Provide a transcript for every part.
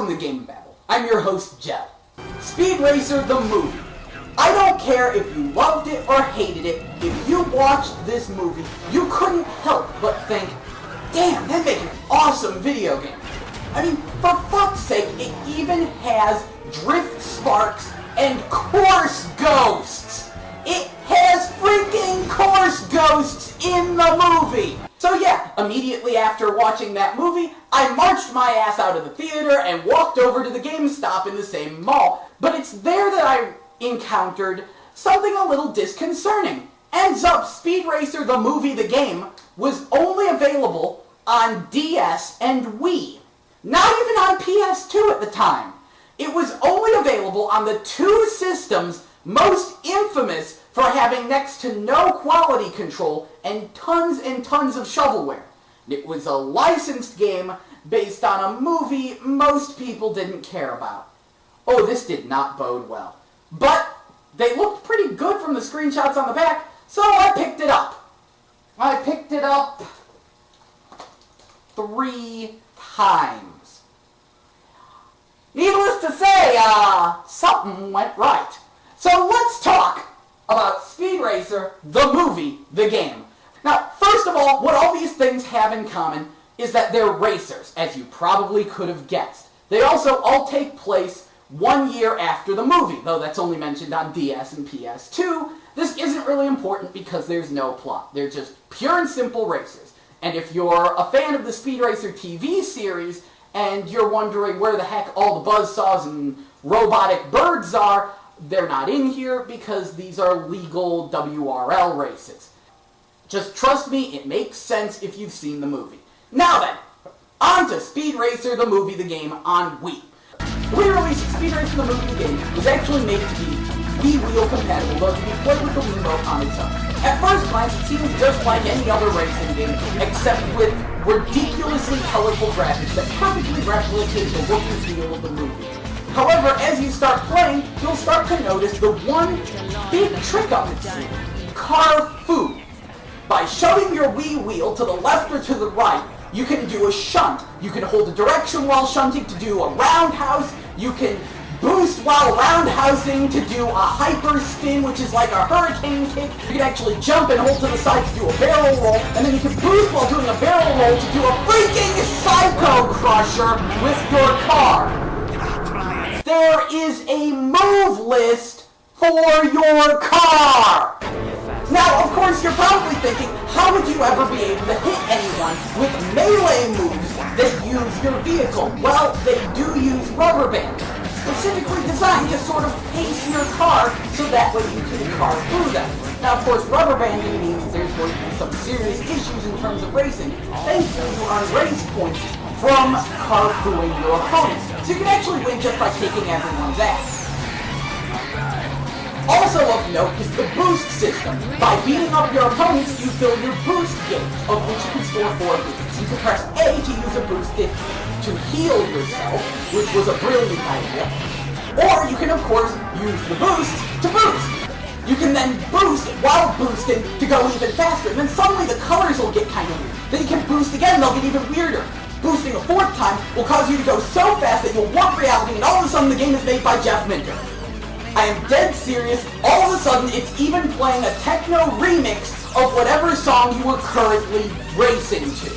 Welcome to GameBabble. I'm your host, Jell. Speed Racer the movie. I don't care if you loved it or hated it, if you watched this movie, you couldn't help but think, damn, that'd make an awesome video game. I mean, for fuck's sake, it even has drift sparks and course ghosts. It has freaking course ghosts in the movie. So yeah, immediately after watching that movie, I marched my ass out of the theater and walked over to the GameStop in the same mall. But it's there that I encountered something a little disconcerting. Ends up, Speed Racer the movie, the game, was only available on DS and Wii. Not even on PS2 at the time. It was only available on the two systems most infamous for having next to no quality control and tons of shovelware. It was a licensed game based on a movie most people didn't care about. Oh, this did not bode well. But they looked pretty good from the screenshots on the back, so I picked it up. I picked it up 3 times. Needless to say, something went right. So let's talk about Speed Racer, the movie, the game. Now, first of all, what all these things have in common is that they're racers, as you probably could have guessed. They also all take place 1 year after the movie, though that's only mentioned on DS and PS2. This isn't really important because there's no plot. They're just pure and simple racers. And if you're a fan of the Speed Racer TV series, and you're wondering where the heck all the buzzsaws and robotic birds are, they're not in here because these are legal WRL races. Just trust me, it makes sense if you've seen the movie. Now then, on to Speed Racer the movie, the game on Wii. The Wii release of Speed Racer the movie, the game was actually made to be Wii wheel compatible, though to be played with the Wiimote on its own. At first glance, it seems just like any other racing game, except with ridiculously colorful graphics that perfectly replicate the look and feel of the movie. However, as you start playing, you'll start to notice the one big trick up its sleeve: car food. By shoving your Wii wheel to the left or to the right, you can do a shunt. You can hold a direction while shunting to do a roundhouse. You can boost while roundhousing to do a hyper spin, which is like a hurricane kick. You can actually jump and hold to the side to do a barrel roll, and then you can boost while doing a barrel roll to do a freaking psycho crusher with your car. There is a move list for your car! Now, of course, you're probably thinking, how would you ever be able to hit anyone with melee moves that use your vehicle? Well, they do use rubber bands, specifically designed to sort of pace your car so that way you can car through them. Now, of course, rubber banding means there's going to be some serious issues in terms of racing. Thankfully, you earn race points from car-throughing your opponents. So you can actually win just by kicking everyone's ass. Also of note is the boost system. By beating up your opponents, you fill your boost gauge, of which you can store 4 boosts. You can press A to use a boost to heal yourself, which was a brilliant idea. Or you can, of course, use the boost to boost. You can then boost while boosting to go even faster, and then suddenly the colors will get kind of weird. Then you can boost again, and they'll get even weirder. Boosting a 4th time will cause you to go so fast that you'll warp reality, and all of a sudden the game is made by Jeff Minter. I am dead serious. All of a sudden, it's even playing a techno remix of whatever song you were currently racing to,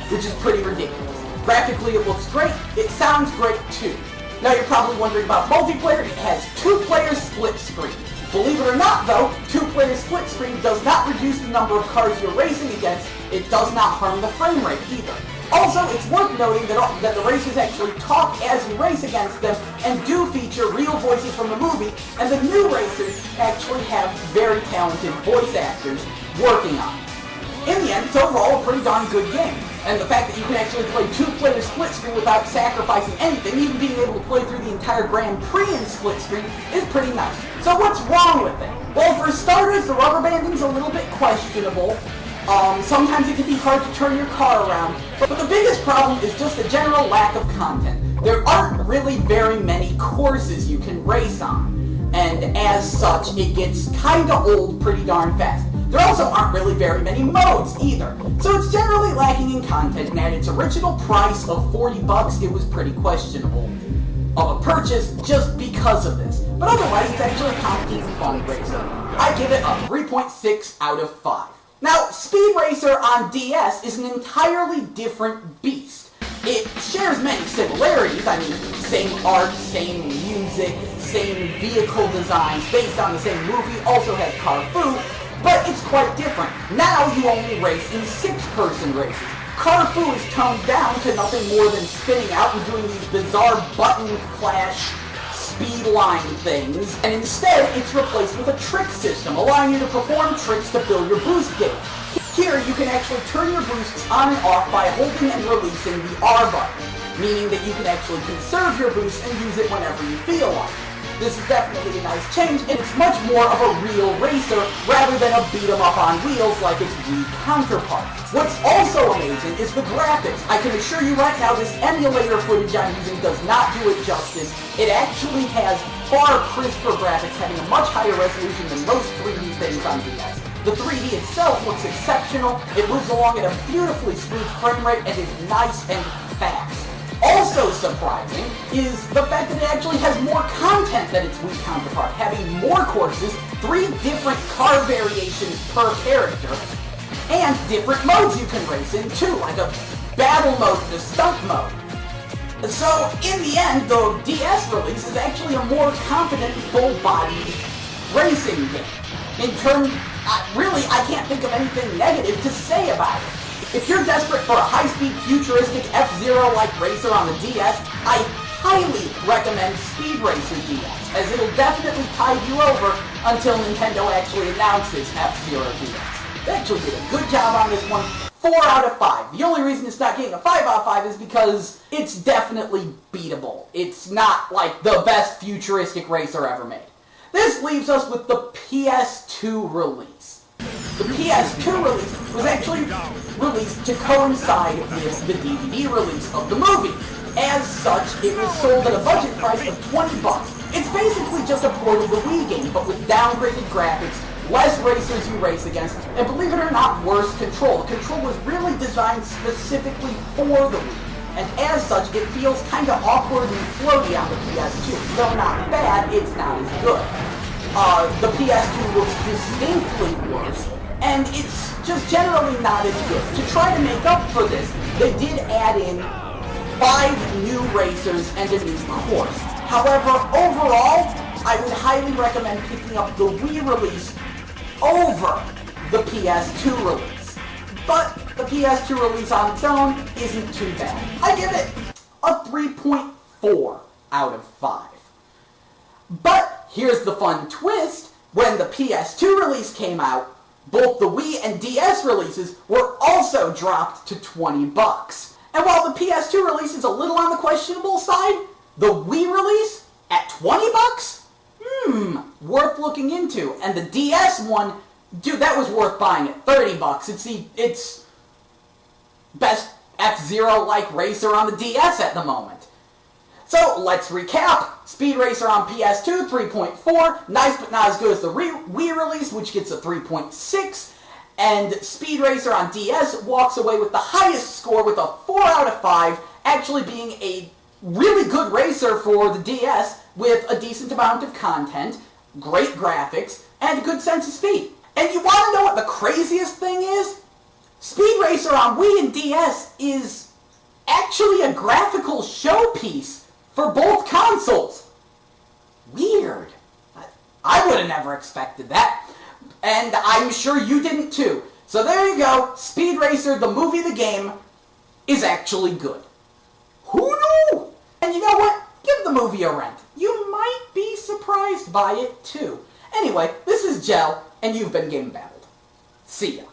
which is pretty ridiculous. Graphically, it looks great. It sounds great, too. Now, you're probably wondering about multiplayer. It has 2-player split screen. Believe it or not, though, 2-player split screen does not reduce the number of cars you're racing against. It does not harm the frame rate, either. Also, it's worth noting that the racers actually talk as you race against them and do feature real voices from the movie, and the new racers actually have very talented voice actors working on it. In the end, it's overall a pretty darn good game, and the fact that you can actually play 2-player split screen without sacrificing anything, even being able to play through the entire Grand Prix in split screen, is pretty nice. So what's wrong with it? Well, for starters, the rubber banding's a little bit questionable. Sometimes it can be hard to turn your car around, but the biggest problem is just a general lack of content. There aren't really very many courses you can race on, and as such, it gets kinda old pretty darn fast. There also aren't really very many modes either, so it's generally lacking in content, and at its original price of 40 bucks, it was pretty questionable of a purchase just because of this. But otherwise, it's actually a competent and fun racer. I give it a 3.6 out of 5. Now, Speed Racer on DS is an entirely different beast. It shares many similarities. I mean, same art, same music, same vehicle designs, based on the same movie, also has Carfu, but it's quite different. Now you only race in 6-person races. Carfu is toned down to nothing more than spinning out and doing these bizarre button clash speed line things, and instead it's replaced with a trick system, allowing you to perform tricks to fill your boost gauge. Here you can actually turn your boosts on and off by holding and releasing the R button, meaning that you can actually conserve your boost and use it whenever you feel like. This is definitely a nice change, and it's much more of a real racer rather than a beat-em-up on wheels like its Wii counterpart. What's also amazing is the graphics. I can assure you right now this emulator footage I'm using does not do it justice. It actually has far crisper graphics, having a much higher resolution than most 3D things on DS. The 3D itself looks exceptional, it moves along at a beautifully smooth frame rate, and is nice and fast. Also surprising is the fact that it actually has more content than its Wii counterpart, having more courses, 3 different car variations per character, and different modes you can race in too, like a battle mode and a stunt mode. So, in the end, the DS release is actually a more competent, full-bodied racing game. In turn, really, I can't think of anything negative to say about it. If you're desperate for a high-speed, futuristic, F-Zero-like racer on the DS, I highly recommend Speed Racer DS, as it'll definitely tide you over until Nintendo actually announces F-Zero DS. They actually did a good job on this one. 4 out of 5. The only reason it's not getting a 5 out of 5 is because it's definitely beatable. It's not like the best futuristic racer ever made. This leaves us with the PS2 release. The PS2 release was actually released to coincide with the DVD release of the movie. As such, it was sold at a budget price of 20 bucks. It's basically just a port of the Wii game, but with downgraded graphics, less racers you race against, and believe it or not, worse control. The control was really designed specifically for the Wii, and as such, it feels kinda awkward and floaty on the PS2. Though not bad, it's not as good. The PS2 looks distinctly worse, and it's just generally not as good. To try to make up for this, they did add in 5 new racers and a new course. However, overall, I would highly recommend picking up the Wii release over the PS2 release. But the PS2 release on its own isn't too bad. I give it a 3.4 out of 5. But here's the fun twist: when the PS2 release came out, both the Wii and DS releases were also dropped to 20 bucks. And while the PS2 release is a little on the questionable side, the Wii release at 20 bucks? Worth looking into. And the DS one, dude, that was worth buying at 30 bucks. It's best F-Zero-like racer on the DS at the moment. So, let's recap. Speed Racer on PS2, 3.4. Nice but not as good as the Wii release, which gets a 3.6. And Speed Racer on DS walks away with the highest score with a 4 out of 5, actually being a really good racer for the DS with a decent amount of content, great graphics, and a good sense of speed. And you want to know what the craziest thing is? Speed Racer on Wii and DS is actually a graphical showpiece for both consoles. Weird. I would have never expected that. And I'm sure you didn't too. So there you go. Speed Racer, the movie, the game, is actually good. Who knew? And you know what? Give the movie a rent. You might be surprised by it too. Anyway, this is Gel, and you've been GameBabble. See ya.